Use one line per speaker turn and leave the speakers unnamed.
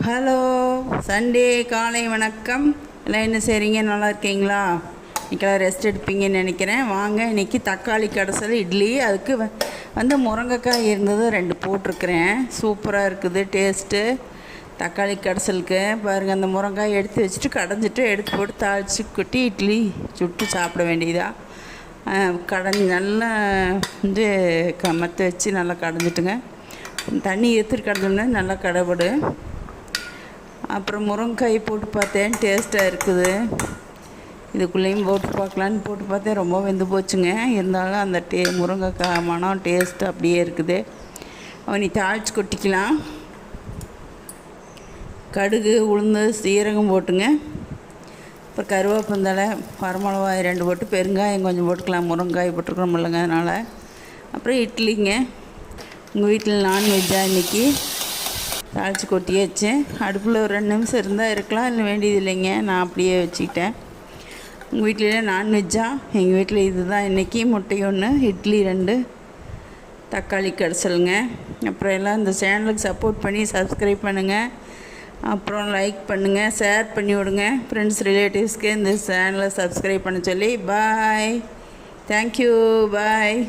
Hello, Sunday காலை வணக்கம். எல்லாம் என்ன செய்கிறீங்க? நல்லா இருக்கீங்களா? இன்றைக்கெல்லாம் ரெஸ்ட் எடுப்பீங்கன்னு நினைக்கிறேன். வாங்க, இன்றைக்கி தக்காளி கடைசல் இட்லி. அதுக்கு முருங்கைக்காய் இருந்தது 2 போட்டிருக்கிறேன். சூப்பராக இருக்குது டேஸ்ட்டு. தக்காளி கடைசலுக்கு பாருங்கள், அந்த முருங்காய் எடுத்து வச்சுட்டு கடைஞ்சிட்டு எடுத்து போட்டு தாளித்து கொட்டி இட்லி சுட்டு சாப்பிட வேண்டியதாக. நல்லா மற்ற வச்சு நல்லா கடைஞ்சிட்டுங்க. தண்ணி எடுத்துட்டு கடைஞ்சோம்னா நல்லா கடைபடு. அப்புறம் முருங்கைக்காய் போட்டு பார்த்தேன், டேஸ்ட்டாக இருக்குது. இதுக்குள்ளேயும் போட்டு பார்க்கலான்னு போட்டு பார்த்தேன், ரொம்ப வெந்து போச்சுங்க. இருந்தாலும் அந்த முருங்கைக்காய் மனம் டேஸ்ட்டு அப்படியே இருக்குது. அவனி தாளித்து கொட்டிக்கலாம். கடுகு, உளுந்து, சீரகம் போட்டுங்க. அப்புறம் கருவேப்பந்தழை, வரமிளகாய் 2 போட்டு, பெருங்காயம் கொஞ்சம் போட்டுக்கலாம். முருங்கைக்காய் போட்டுருக்கோம் இல்லைங்க, அதனால். அப்புறம் இட்லிங்க. உங்கள் வீட்டில் நான்வெஜ்ஜா இன்றைக்கி? தாளித்து கொட்டியாச்சு. அடுப்பில் ஒரு 2 நிமிஷம் இருந்தால் இருக்கலாம், இல்லை வேண்டியது இல்லைங்க. நான் அப்படியே வச்சுக்கிட்டேன். உங்கள் வீட்டில் நான்வெஜ்ஜா? எங்கள் வீட்டில் இது தான் இன்றைக்கி. முட்டை 1, இட்லி 2, தக்காளி கடைசலுங்க. அப்புறம் எல்லாம் இந்த சேனலுக்கு சப்போர்ட் பண்ணி சப்ஸ்கிரைப் பண்ணுங்கள். அப்புறம் லைக் பண்ணுங்கள், ஷேர் பண்ணி விடுங்க ஃப்ரெண்ட்ஸ் ரிலேட்டிவ்ஸ்க்கு இந்த சேனலை சப்ஸ்கிரைப் பண்ண சொல்லி. பாய், தேங்க்யூ, பாய்.